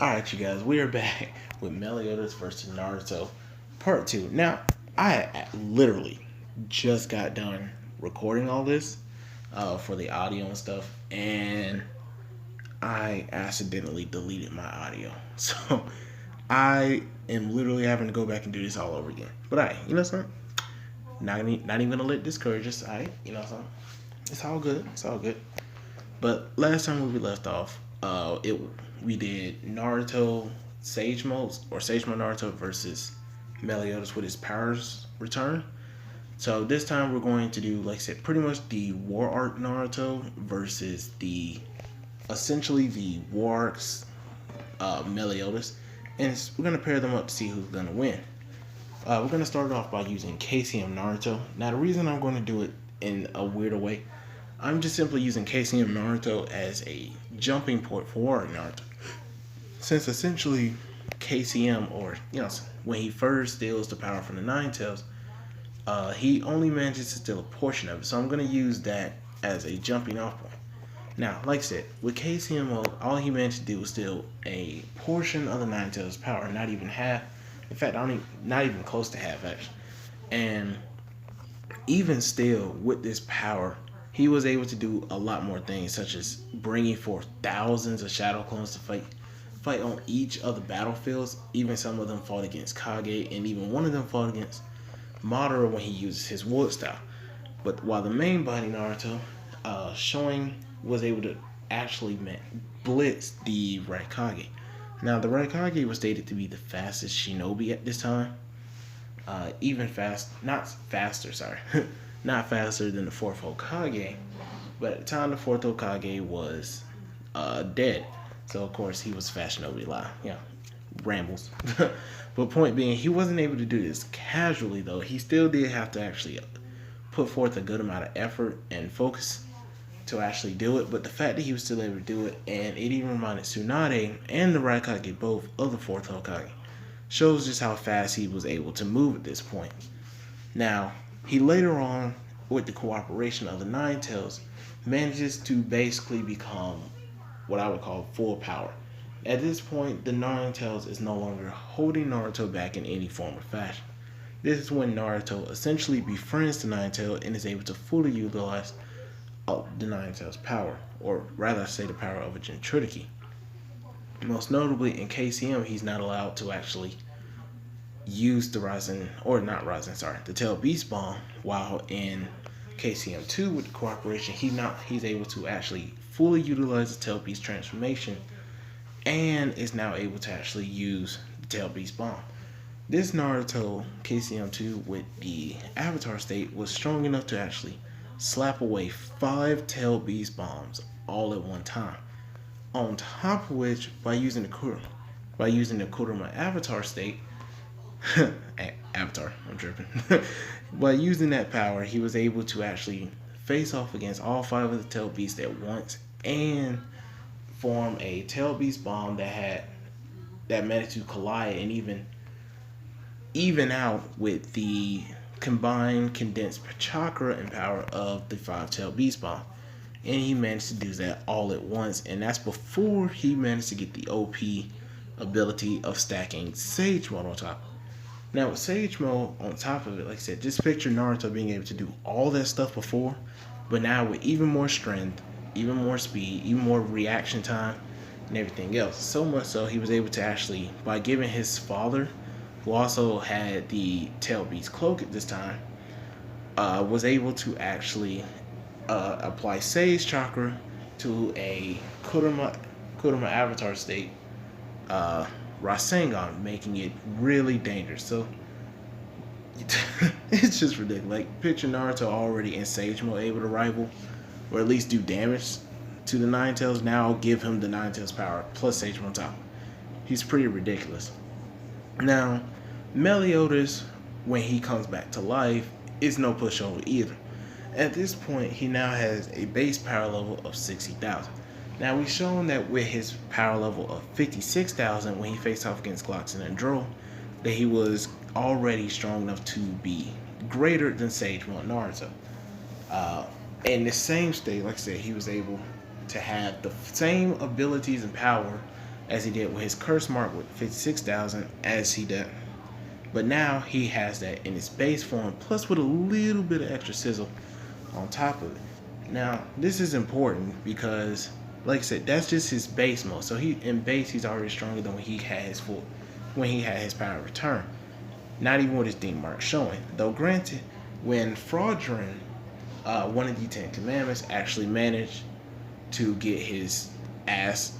Alright, you guys, we are back with Meliodas versus Naruto Part 2. Now, I literally just got done recording all this for the audio and stuff, and I accidentally deleted my audio. So, I am literally having to go back and do this all over again. But you know something? Not even gonna let discourage us. You know something? It's all good. It's all good. But last time we left off, we did Naruto Sage Mode or Sage Mode Naruto versus Meliodas with his powers return. So this time we're going to do, like I said, pretty much the War Arc Naruto versus the essentially the War Arcs Meliodas, and we're gonna pair them up to see who's gonna win. We're gonna start off by using KCM Naruto. Now the reason I'm going to do it in a weirder way, I'm just simply using KCM Naruto as a jumping port for War Naruto. Since essentially KCM, or when he first steals the power from the Nine Tails, he only manages to steal a portion of it. So I'm going to use that as a jumping off point. Now, like I said, with KCM, all he managed to do was steal a portion of the Nine Tails power, not even half. In fact, not even close to half actually. And even still, with this power, he was able to do a lot more things, such as bringing forth thousands of shadow clones to fight on each of the battlefields. Even some of them fought against Kage, and even one of them fought against Madara when he uses his wood style. But while the main body Naruto, showing was able to actually blitz the Raikage. Now the Raikage was stated to be the fastest shinobi at this time. Not faster than the fourth Hokage, but at the time the fourth Hokage was dead. So of course he was fast shinobi lie. Rambles. But point being, he wasn't able to do this casually though. He still did have to actually put forth a good amount of effort and focus to actually do it. But the fact that he was still able to do it, and it even reminded Tsunade and the Raikage both of the fourth Hokage, shows just how fast he was able to move at this point. Now, he later on, with the cooperation of the Nine Tails, manages to basically become what I would call full power. At this point, the Nine Tails is no longer holding Naruto back in any form or fashion. This is when Naruto essentially befriends the Nine Tails and is able to fully utilize the Nine Tails' power, or rather I say the power of a Jinchuriki. Most notably in KCM, he's not allowed to actually use the the Tail Beast Bomb, while in KCM 2 with the cooperation, he's able to actually fully utilize the Tail Beast transformation and is now able to actually use the Tail Beast Bomb. This Naruto KCM 2 with the Avatar state was strong enough to actually slap away 5 Tail Beast Bombs all at one time. On top of which, by using the Kurama Avatar state, Avatar, I'm tripping. By using that power, he was able to actually face off against all 5 of the Tail Beasts at once and form a Tail Beast bomb that managed to collide and even out with the combined condensed chakra and power of the 5 Tail Beast bomb. And he managed to do that all at once, and that's before he managed to get the OP ability of stacking Sage Mode on top. Now with Sage Mode on top of it, like I said, just picture Naruto being able to do all that stuff before, but now with even more strength, even more speed, even more reaction time, and everything else. So much so, he was able to actually, by giving his father, who also had the Tail Beast cloak at this time, was able to actually apply Sage Chakra to a Kurama Avatar state, Rasengan, making it really dangerous. So it's just ridiculous. Like, picture Naruto already in Sage Mode, able to rival or at least do damage to the Nine Tails. Now give him the Nine Tails power plus Sage Mode on top. He's pretty ridiculous. Now, Meliodas, when he comes back to life, is no pushover either. At this point, he now has a base power level of 60,000. Now, we've shown that with his power level of 56,000 when he faced off against Gloxin and Dro, that he was already strong enough to be greater than Sage Mode Naruto. In the same state, like I said, he was able to have the same abilities and power as he did with his curse mark with 56,000 as he did. But now he has that in his base form, plus with a little bit of extra sizzle on top of it. Now, this is important because, like I said, that's just his base mode. So in base, he's already stronger than when he had his power return. Not even with his demon mark showing. Though granted, when Fraudrin, one of the Ten Commandments, actually managed to get his ass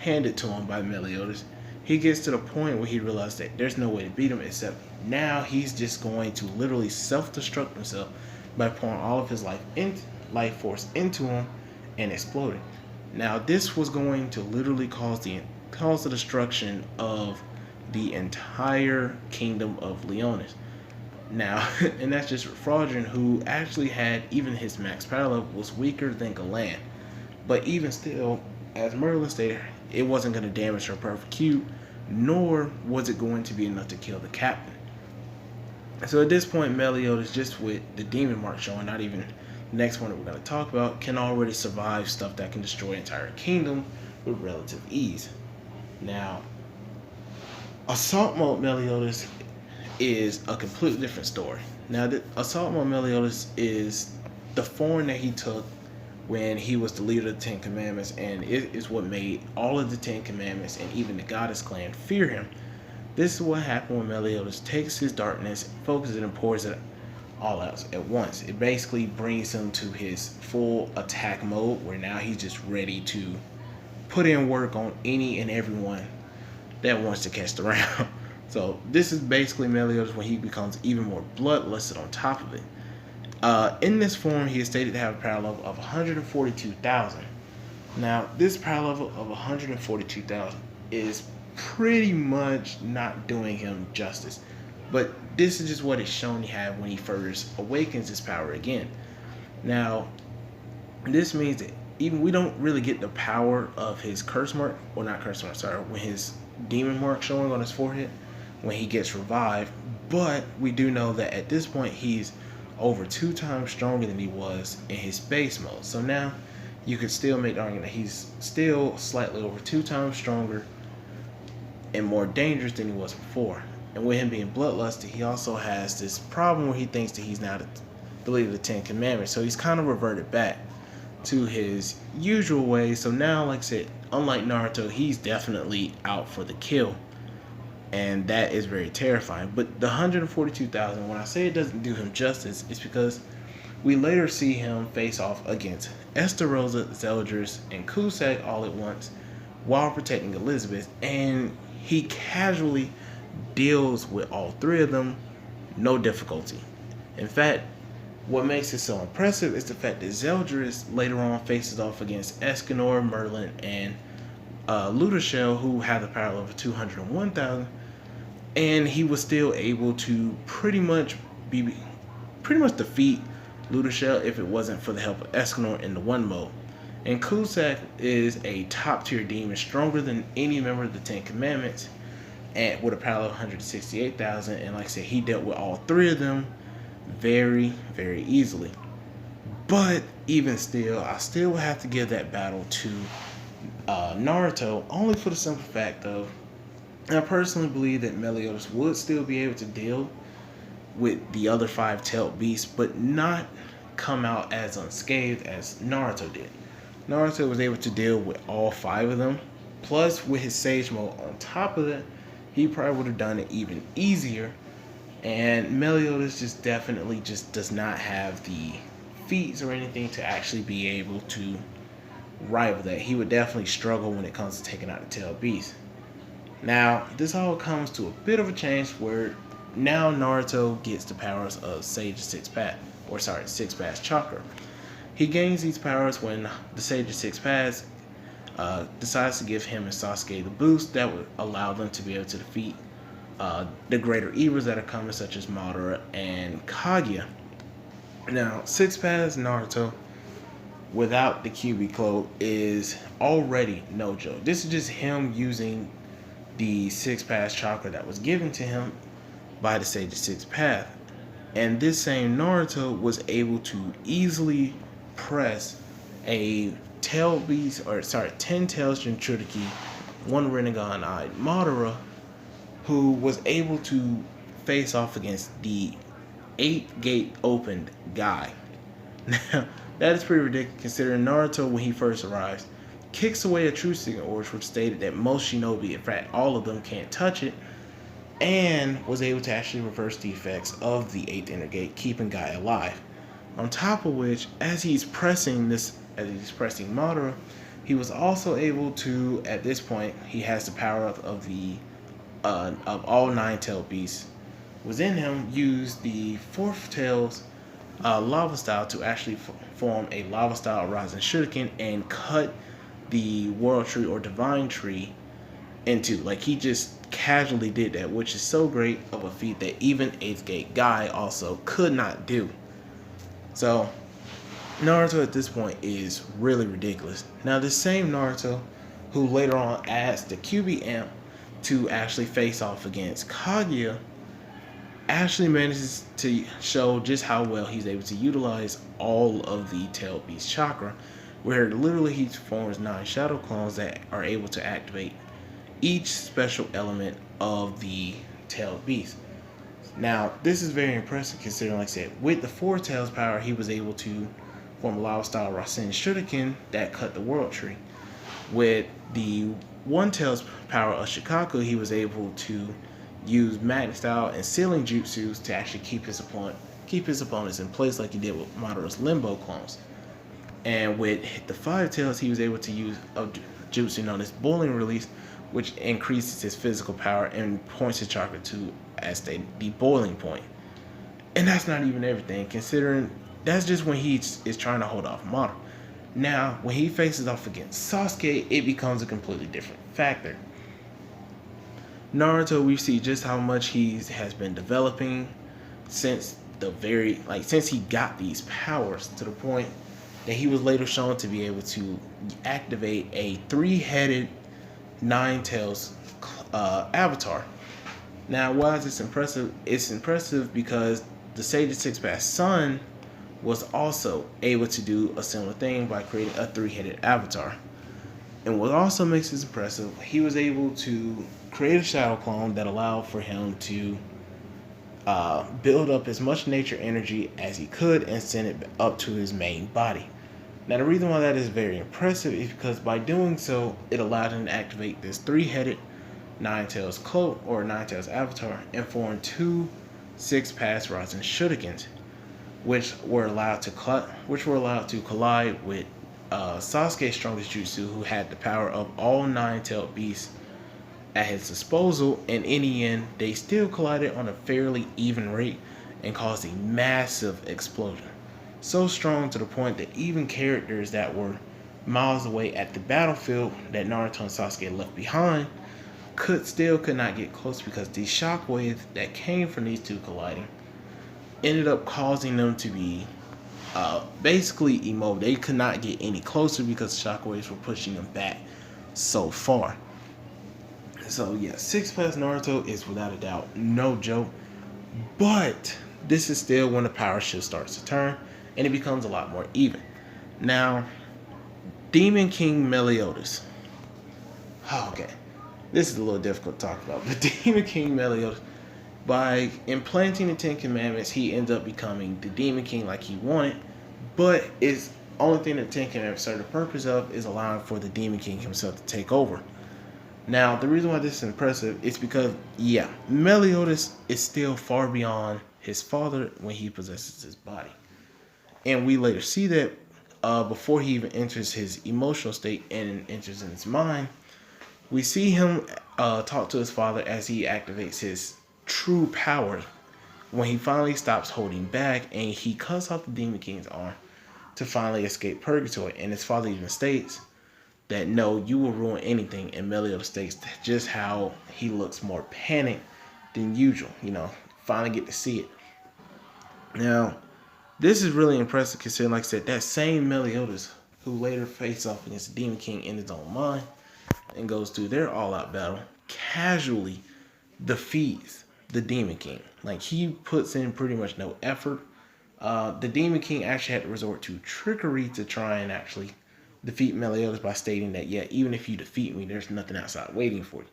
handed to him by Meliodas, he gets to the point where he realizes that there's no way to beat him except now he's just going to literally self-destruct himself by pouring all of his life force into him and exploding. Now this was going to literally cause the destruction of the entire kingdom of Leonis. Now, and that's just Fraudrin, who actually had, even his max power level was weaker than Galan. But even still, as Merlin stated, it wasn't going to damage her perfect cube, nor was it going to be enough to kill the captain. So at this point, Meliodas, just with the demon mark showing, not even the next one that we're going to talk about, can already survive stuff that can destroy an entire kingdom with relative ease. Now, Assault Mode Meliodas is a completely different story. Now, the Assault Mode Meliodas is the form that he took when he was the leader of the Ten Commandments, and it is what made all of the Ten Commandments and even the Goddess clan fear him. This is what happened when Meliodas takes his darkness, focuses it, and pours it all out at once. It basically brings him to his full attack mode, where now he's just ready to put in work on any and everyone that wants to catch the round. So this is basically Meliodas when he becomes even more bloodlusted on top of it. In this form, he is stated to have a power level of 142,000. Now, this power level of 142,000 is pretty much not doing him justice. But this is just what it's shown he had when he first awakens his power again. Now, this means that even we don't really get the power of his curse mark, or not curse mark, sorry, when his demon mark showing on his forehead when he gets revived. But we do know that at this point, he's over 2 times stronger than he was in his base mode. So now you could still make the argument that he's still slightly over 2 times stronger and more dangerous than he was before. And with him being bloodlusted, he also has this problem where he thinks that he's now the leader of the Ten Commandments. So he's kind of reverted back to his usual ways. So now, like I said, unlike Naruto, he's definitely out for the kill. And that is very terrifying. But the 142,000, when I say it doesn't do him justice, it's because we later see him face off against Estarossa, Zeldris, and Cusack all at once while protecting Elizabeth. And he casually deals with all 3 of them, no difficulty. In fact, what makes it so impressive is the fact that Zeldris later on faces off against Escanor, Merlin, and Ludashel, who have the power level of 201,000, and he was still able to pretty much defeat Ludashel if it wasn't for the help of Escanor in the 1 mode. And Cusack is a top tier demon, stronger than any member of the Ten Commandments, and with a power of 168,000. And like I said, he dealt with all 3 of them very, very easily. But even still, I still have to give that battle to Naruto, only for the simple fact of, I personally believe that Meliodas would still be able to deal with the other 5 tailed beasts, but not come out as unscathed as Naruto did. Naruto was able to deal with all 5 of them, plus with his Sage Mode on top of that, he probably would have done it even easier. And Meliodas just definitely just does not have the feats or anything to actually be able to rival that. He would definitely struggle when it comes to taking out the tailed beast. Now, this all comes to a bit of a change where now Naruto gets the powers of Sage 6 Path, Six Path Chakra. He gains these powers when the Sage of Six Paths decides to give him and Sasuke the boost that would allow them to be able to defeat the greater evils that are coming, such as Madara and Kaguya. Now, Six Paths Naruto, without the QB clone, is already no joke. This is just him using the Six Paths Chakra that was given to him by the Sage of Six Path. And this same Naruto was able to easily press a 10 tailed Jinchuriki one Rinnegan-eyed Madara, who was able to face off against the 8 gate opened guy. Now, that is pretty ridiculous considering Naruto, when he first arrives, kicks away a true signal order which stated that most shinobi, in fact all of them, can't touch it, and was able to actually reverse the effects of the 8th inner gate, keeping Guy alive. On top of which, as he's pressing Madara, he was also able to, at this point, he has the power of the of all 9-tailed beasts within him, use the 4th tail's lava style to actually form a lava style rising shuriken and cut the world tree or divine tree into. Like, he just casually did that, which is so great of a feat that even 8th gate Guy also could not do. So Naruto at this point is really ridiculous. Now, this same Naruto, who later on adds the QB amp to actually face off against Kaguya, actually manages to show just how well he's able to utilize all of the tailed beast chakra, where literally he forms 9 shadow clones that are able to activate each special element of the tailed beast. Now, this is very impressive considering, like I said, with the 4 tails power, he was able to form a lava style Rasen Shuriken that cut the world tree. With the 1 tails power of Shikaku, he was able to use magnet style and sealing jutsus to actually keep his opponents in place, like he did with Madara's limbo clones. And with the 5 tails, he was able to use a jutsu known as boiling release, which increases his physical power and points his chakra to, as stated, the boiling point. And that's not even everything, considering that's just when he is trying to hold off Madara. Now, when he faces off against Sasuke, it becomes a completely different factor. Naruto, we see just how much he has been developing since since he got these powers, to the point that he was later shown to be able to activate a 3-headed 9 tails avatar. Now, why is this impressive? It's impressive because the Sage of Six Paths Son was also able to do a similar thing by creating a 3-headed avatar. And what also makes this impressive, he was able to create a shadow clone that allowed for him to build up as much nature energy as he could and send it up to his main body. Now, the reason why that is very impressive is because by doing so, it allowed him to activate this 3-headed 9 tails cloak or 9 tails avatar and form 2 6 pass Rasen Shurikens, which were allowed to collide with Sasuke's strongest jutsu, who had the power of all 9-tailed beasts at his disposal, and in the end, they still collided on a fairly even rate and caused a massive explosion. So strong to the point that even characters that were miles away at the battlefield that Naruto and Sasuke left behind could not get close, because the shockwave that came from these two colliding ended up causing them to be basically immobile. They could not get any closer because shockwaves were pushing them back so far. So yeah, 6 Pass Naruto is without a doubt no joke, but this is still when the power shift starts to turn and it becomes a lot more even. Now, Demon King Meliodas. Okay, this is a little difficult to talk about, but Demon King Meliodas, by implanting the 10 Commandments, he ends up becoming the Demon King like he wanted, but it's only thing that 10 Commandments serve the purpose of is allowing for the Demon King himself to take over. Now, the reason why this is impressive is because, yeah, Meliodas is still far beyond his father when he possesses his body. And we later see that before he even enters his emotional state and enters in his mind, we see him talk to his father as he activates his true power when he finally stops holding back and he cuts off the Demon King's arm to finally escape purgatory. And his father even states that, no, you will ruin anything. And Meliodas states just how he looks more panicked than usual. Finally get to see it. Now, this is really impressive considering, like I said, that same Meliodas who later faced off against the Demon King in his own mind and goes through their all-out battle, casually defeats the Demon King. Like, he puts in pretty much no effort. The Demon King actually had to resort to trickery to try and actually defeat Meliodas by stating that, yeah, even if you defeat me, there's nothing outside waiting for you.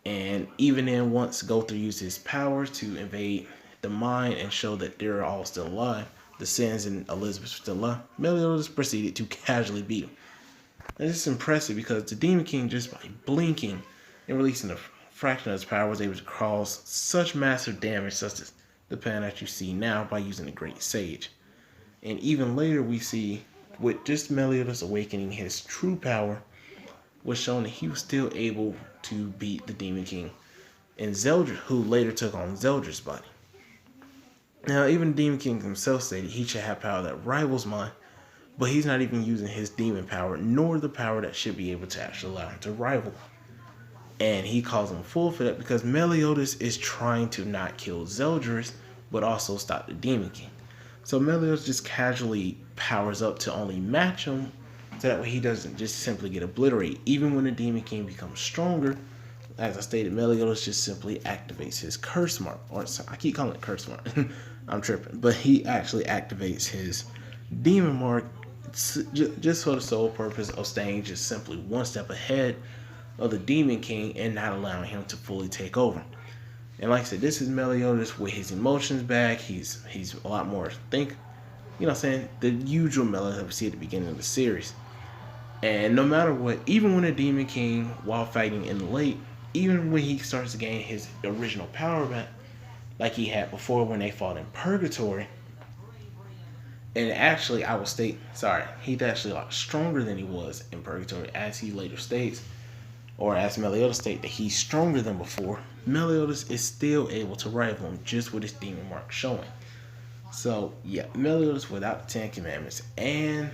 And even then, once Gothar used his powers to invade the mine and show that they're all still alive, the Sins and Elizabeth were still alive, Meliodas proceeded to casually beat him. And this is impressive because the Demon King, just by blinking and releasing a fraction of his power, was able to cause such massive damage, such as the pattern that you see now by using the Great Sage. And even later, we see with just Meliodas awakening his true power, was shown that he was still able to beat the Demon King and Zeldris, who later took on Zeldris' body. Now, even the Demon King himself stated he should have power that rivals mine, but he's not even using his demon power, nor the power that should be able to actually allow him to rival. And he calls him a fool for that because Meliodas is trying to not kill Zeldris, but also stop the Demon King. So Meliodas just casually powers up to only match him, so that way he doesn't just simply get obliterated. Even when the Demon King becomes stronger, as I stated, Meliodas just simply activates his curse mark. Or I keep calling it curse mark. I'm tripping. But he actually activates his demon mark just for the sole purpose of staying just simply one step ahead of the Demon King and not allowing him to fully take over. And like I said, this is Meliodas with his emotions back. He's a lot more the usual Meliodas that we see at the beginning of the series. And no matter what, even when the Demon King, while fighting in the lake, even when he starts to gain his original power back, like he had before when they fought in Purgatory, and actually, I will state, he's actually a lot stronger than he was in Purgatory, as he later states, or as Meliodas states that he's stronger than before. Meliodas is still able to rival him just with his demon mark showing. So, yeah, Meliodas without the Ten Commandments, and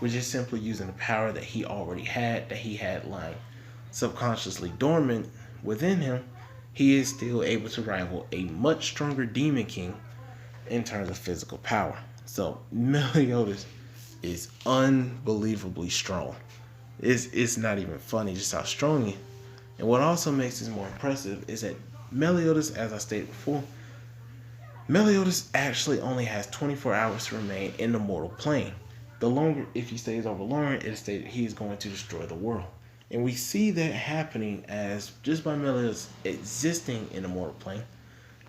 we're just simply using the power that he already had, that he had lying subconsciously dormant within him, he is still able to rival a much stronger Demon King in terms of physical power. So Meliodas is unbelievably strong. It's not even funny just how strong he is. And what also makes this more impressive is that Meliodas, as I stated before, Meliodas actually only has 24 hours to remain in the mortal plane. The longer, if he stays over longer, it is stated he is going to destroy the world. And we see that happening as just by Meliodas existing in the mortal plane,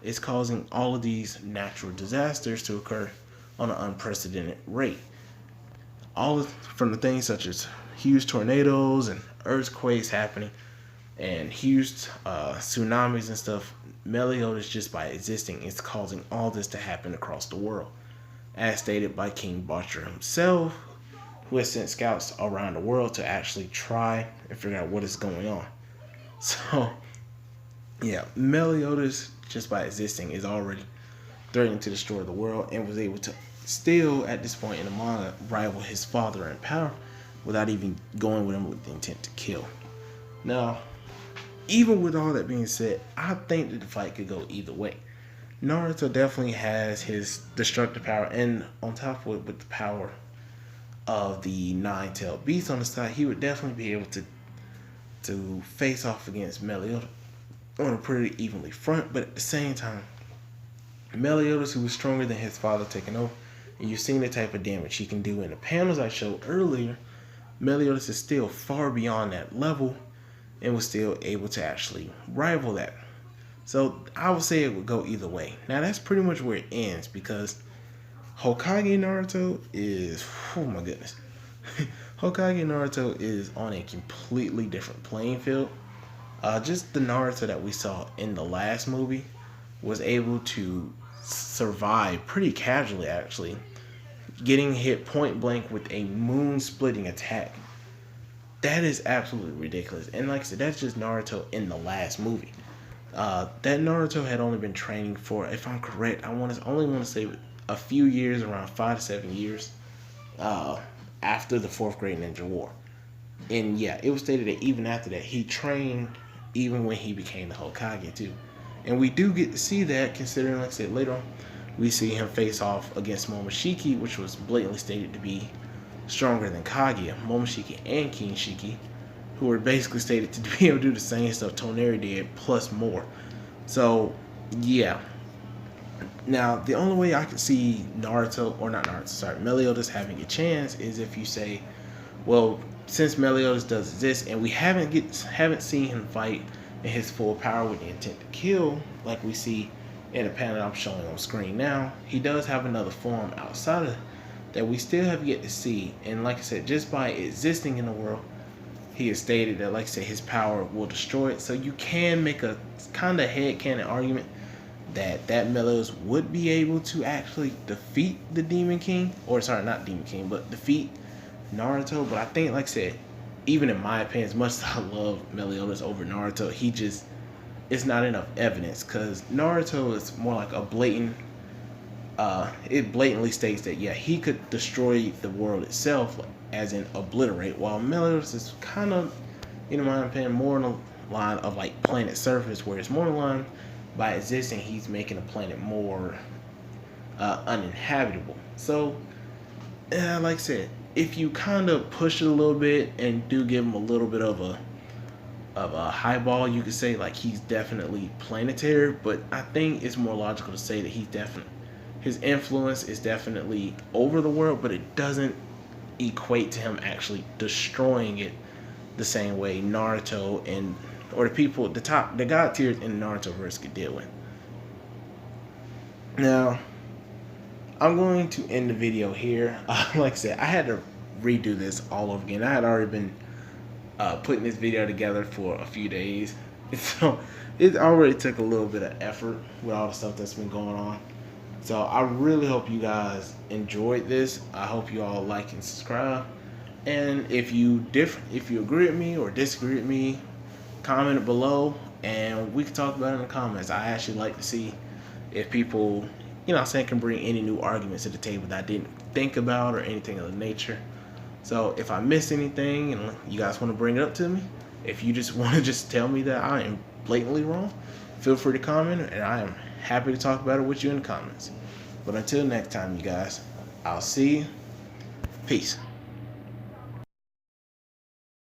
it's causing all of these natural disasters to occur on an unprecedented rate. From the things such as huge tornadoes and earthquakes happening and huge tsunamis and stuff, Meliodas just by existing is causing all this to happen across the world. As stated by King Botcher himself, who has sent scouts around the world to actually try and figure out what is going on. So, yeah, Meliodas, just by existing, is already threatening to destroy the world and was able to still, at this point in the manga, rival his father in power without even going with him with the intent to kill. Now, even with all that being said, I think that the fight could go either way. Naruto definitely has his destructive power, and on top of it, with the power of the nine-tailed beast on the side, he would definitely be able to face off against Meliodas on a pretty evenly front. But at the same time, Meliodas, who was stronger than his father, taking over, and you've seen the type of damage he can do in the panels I showed earlier, Meliodas is still far beyond that level and was still able to actually rival that. So I would say it would go either way. Now that's pretty much where it ends, because Hokage Naruto is, oh my goodness. Hokage Naruto is on a completely different playing field. Just the Naruto that we saw in the last movie was able to survive pretty casually, actually, getting hit point blank with a moon splitting attack. That is absolutely ridiculous. And like I said, that's just Naruto in the last movie. That Naruto had only been training for, if I'm correct, I only want to say a few years, around 5 to 7 years, after the 4th Great Ninja War. And yeah, it was stated that even after that, he trained even when he became the Hokage too. And we do get to see that, considering, like I said, later on, we see him face off against Momoshiki, which was blatantly stated to be stronger than Kaguya. Momoshiki and King Shiki, who were basically stated to be able to do the same stuff Toneri did, plus more. So, yeah. Now, the only way I could see Meliodas having a chance is if you say Well, since Meliodas does exist, and we haven't seen him fight in his full power with the intent to kill, like we see in the panel I'm showing on screen now, he does have another form outside of that we still have yet to see. And like I said, just by existing in the world, he has stated that, like I said, his power will destroy it. So you can make a kind of headcanon argument that Meliodas would be able to actually defeat the Demon King, or sorry, not Demon King, but defeat Naruto. But I think, like I said, even in my opinion, as much as I love Meliodas over Naruto, it's not enough evidence, because Naruto is more like a blatant. It blatantly states that yeah, he could destroy the world itself, as in obliterate, while Meliodas is kind of, in my opinion, more on the line of like planet surface, where it's more in line by existing, he's making a planet more uninhabitable. So, like I said, if you kind of push it a little bit and do give him a little bit of a highball, you could say like he's definitely planetary. But I think it's more logical to say that his influence is definitely over the world, but it doesn't equate to him actually destroying it the same way Naruto or the god tiers in the Naruto verse could deal with. Now, I'm going to end the video here. Like I said, I had to redo this all over again. I had already been putting this video together for a few days, so it already took a little bit of effort with all the stuff that's been going on. So I really hope you guys enjoyed this. I hope you all like and subscribe. And if you agree with me or disagree with me, comment it below and we can talk about it in the comments. I actually like to see if people, can bring any new arguments to the table that I didn't think about or anything of the nature. So if I missed anything and you guys want to bring it up to me, if you just want to just tell me that I am blatantly wrong, feel free to comment, and I am happy to talk about it with you in the comments. But until next time, you guys, I'll see you. Peace.